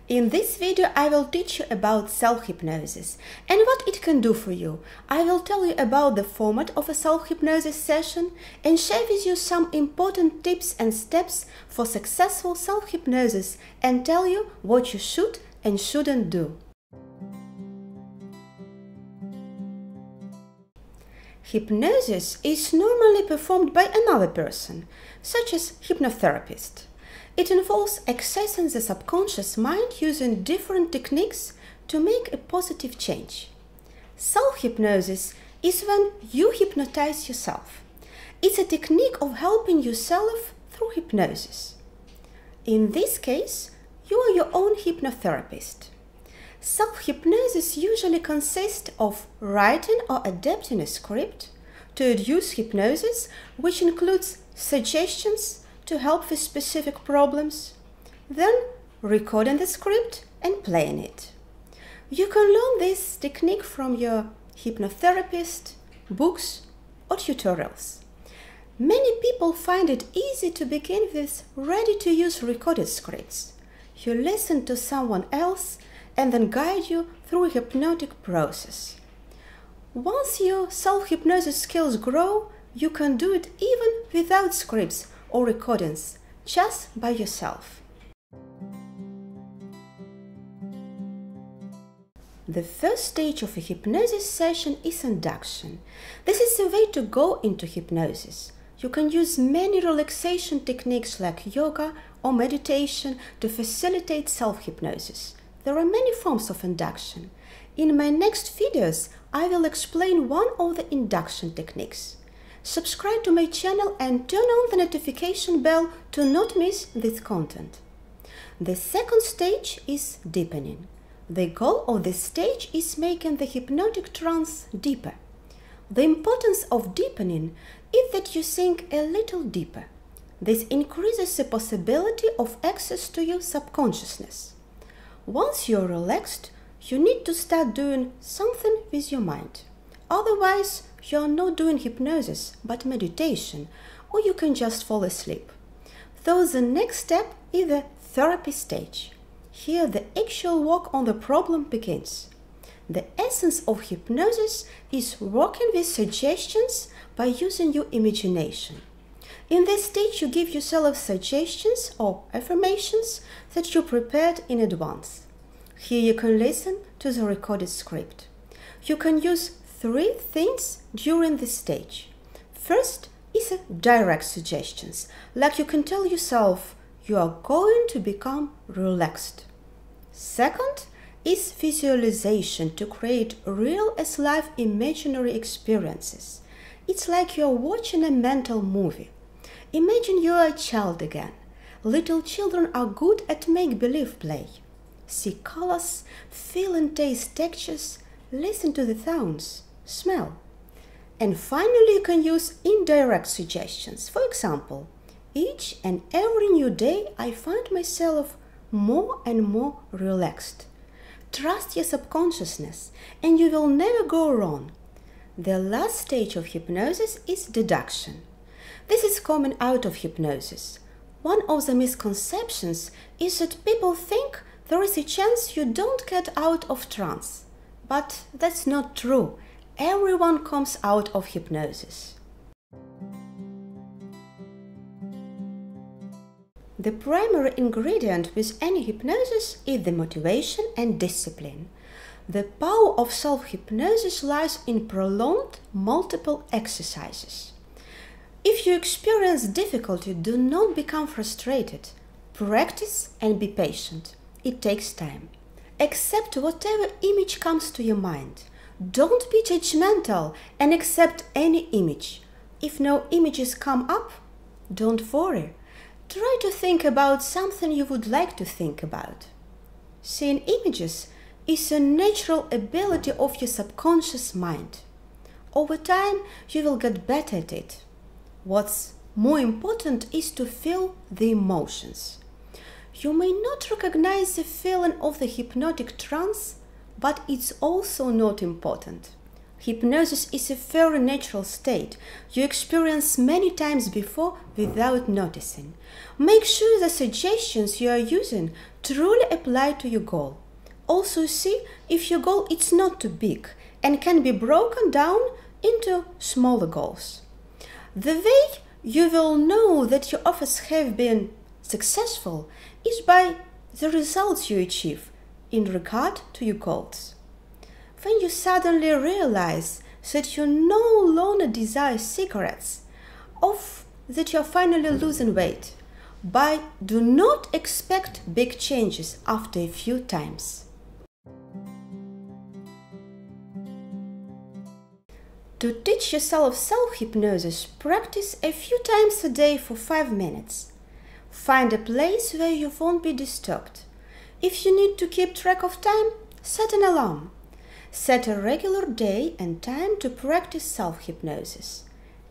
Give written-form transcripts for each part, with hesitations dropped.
In this video, I will teach you about self-hypnosis and what it can do for you. I will tell you about the format of a self-hypnosis session and share with you some important tips and steps for successful self-hypnosis and tell you what you should and shouldn't do. Hypnosis is normally performed by another person, such as hypnotherapist. It involves accessing the subconscious mind using different techniques to make a positive change. Self-hypnosis is when you hypnotize yourself. It's a technique of helping yourself through hypnosis. In this case, you are your own hypnotherapist. Self-hypnosis usually consists of writing or adapting a script to induce hypnosis, which includes suggestions to help with specific problems, then recording the script and playing it. You can learn this technique from your hypnotherapist, books, or tutorials. Many people find it easy to begin with ready-to-use recorded scripts. You listen to someone else and then guide you through a hypnotic process. Once your self-hypnosis skills grow, you can do it even without scripts or recordings, just by yourself. The first stage of a hypnosis session is induction. This is the way to go into hypnosis. You can use many relaxation techniques like yoga or meditation to facilitate self-hypnosis. There are many forms of induction. In my next videos, I will explain one of the induction techniques. Subscribe to my channel and turn on the notification bell to not miss this content. The second stage is deepening. The goal of this stage is making the hypnotic trance deeper. The importance of deepening is that you sink a little deeper. This increases the possibility of access to your subconsciousness. Once you're relaxed, you need to start doing something with your mind. Otherwise, you're not doing hypnosis, but meditation, or you can just fall asleep. So the next step is the therapy stage. Here, the actual work on the problem begins. The essence of hypnosis is working with suggestions by using your imagination. In this stage, you give yourself suggestions or affirmations that you prepared in advance. Here you can listen to the recorded script. You can use 3 things during this stage. First is direct suggestions, like you can tell yourself you are going to become relaxed. Second is visualization to create real as life imaginary experiences. It's like you're watching a mental movie. Imagine you're a child again. Little children are good at make-believe play. See colors, feel and taste textures, listen to the sounds, smell. And finally, you can use indirect suggestions. For example, each and every new day I find myself more and more relaxed. Trust your subconsciousness and you will never go wrong. The last stage of hypnosis is deduction. This is coming out of hypnosis. One of the misconceptions is that people think there is a chance you don't get out of trance. But that's not true. Everyone comes out of hypnosis. The primary ingredient with any hypnosis is the motivation and discipline. The power of self-hypnosis lies in prolonged multiple exercises. If you experience difficulty, do not become frustrated. Practice and be patient. It takes time. Accept whatever image comes to your mind. Don't be judgmental and accept any image. If no images come up, don't worry. Try to think about something you would like to think about. Seeing images is a natural ability of your subconscious mind. Over time, you will get better at it. What's more important is to feel the emotions. You may not recognize the feeling of the hypnotic trance, but it's also not important. Hypnosis is a very natural state you experience many times before without noticing. Make sure the suggestions you are using truly apply to your goal. Also see if your goal is not too big and can be broken down into smaller goals. The way you will know that your offers have been successful is by the results you achieve in regard to your goals. When you suddenly realize that you no longer desire cigarettes, or that you are finally losing weight, do not expect big changes after a few times. To teach yourself self-hypnosis, practice a few times a day for 5 minutes. Find a place where you won't be disturbed. If you need to keep track of time, set an alarm. Set a regular day and time to practice self-hypnosis.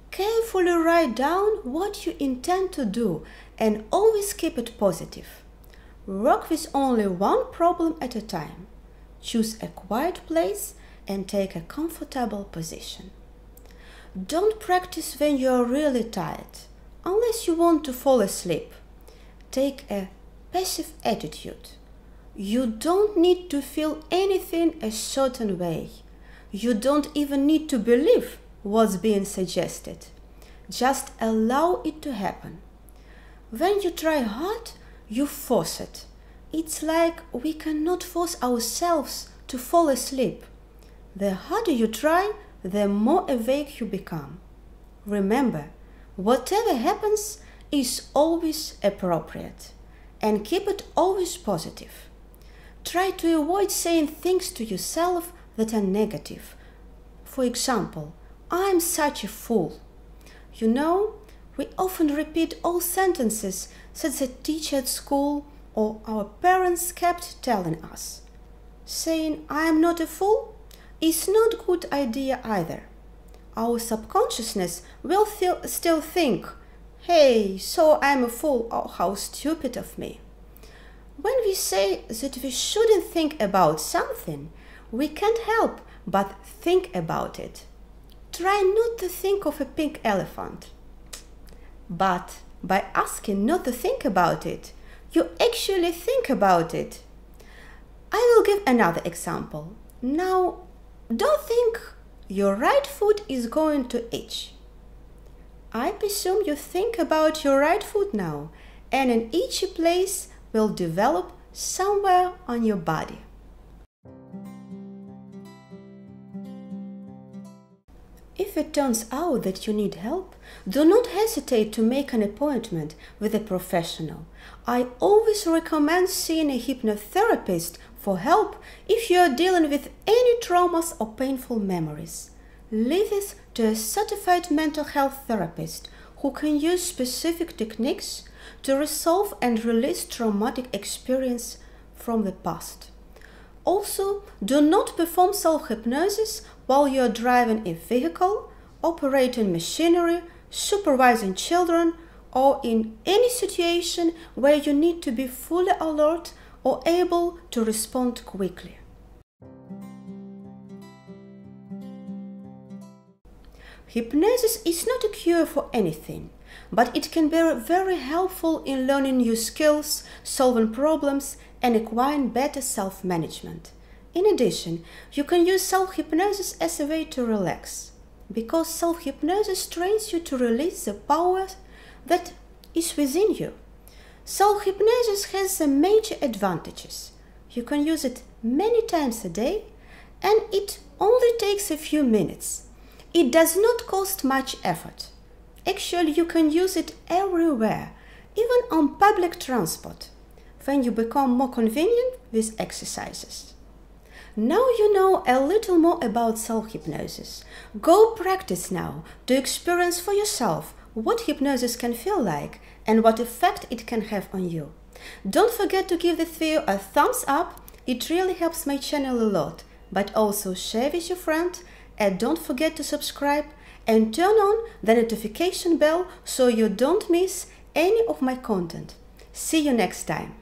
Carefully write down what you intend to do and always keep it positive. Work with only one problem at a time. Choose a quiet place and take a comfortable position. Don't practice when you are really tired, unless you want to fall asleep. Take a passive attitude. You don't need to feel anything a certain way. You don't even need to believe what's being suggested. Just allow it to happen. When you try hard, you force it. It's like we cannot force ourselves to fall asleep. The harder you try, the more awake you become. Remember, whatever happens is always appropriate, and keep it always positive. Try to avoid saying things to yourself that are negative. For example, I'm such a fool. You know, we often repeat old sentences that the teacher at school or our parents kept telling us. Saying I am not a fool is not a good idea either. Our subconsciousness will still think, hey, so I'm a fool, oh how stupid of me. When we say that we shouldn't think about something, we can't help but think about it. Try not to think of a pink elephant. But by asking not to think about it, you actually think about it. I will give another example. Now, don't think your right foot is going to itch. I presume you think about your right foot now, and an itchy place will develop somewhere on your body. If it turns out that you need help, do not hesitate to make an appointment with a professional. I always recommend seeing a hypnotherapist for help if you are dealing with any traumas or painful memories. Leave this to a certified mental health therapist who can use specific techniques to resolve and release traumatic experience from the past. Also, do not perform self-hypnosis while you are driving a vehicle, operating machinery, supervising children, or in any situation where you need to be fully alert or able to respond quickly. Hypnosis is not a cure for anything, but it can be very helpful in learning new skills, solving problems, and acquiring better self-management. In addition, you can use self-hypnosis as a way to relax, because self-hypnosis trains you to release the power that is within you. Self-hypnosis has some major advantages. You can use it many times a day, and it only takes a few minutes. It does not cost much effort. Actually, you can use it everywhere, even on public transport, when you become more convenient with exercises. Now you know a little more about self-hypnosis. Go practice now to experience for yourself what hypnosis can feel like and what effect it can have on you. Don't forget to give this video a thumbs up, it really helps my channel a lot, but also share with your friend, and don't forget to subscribe and turn on the notification bell so you don't miss any of my content. See you next time.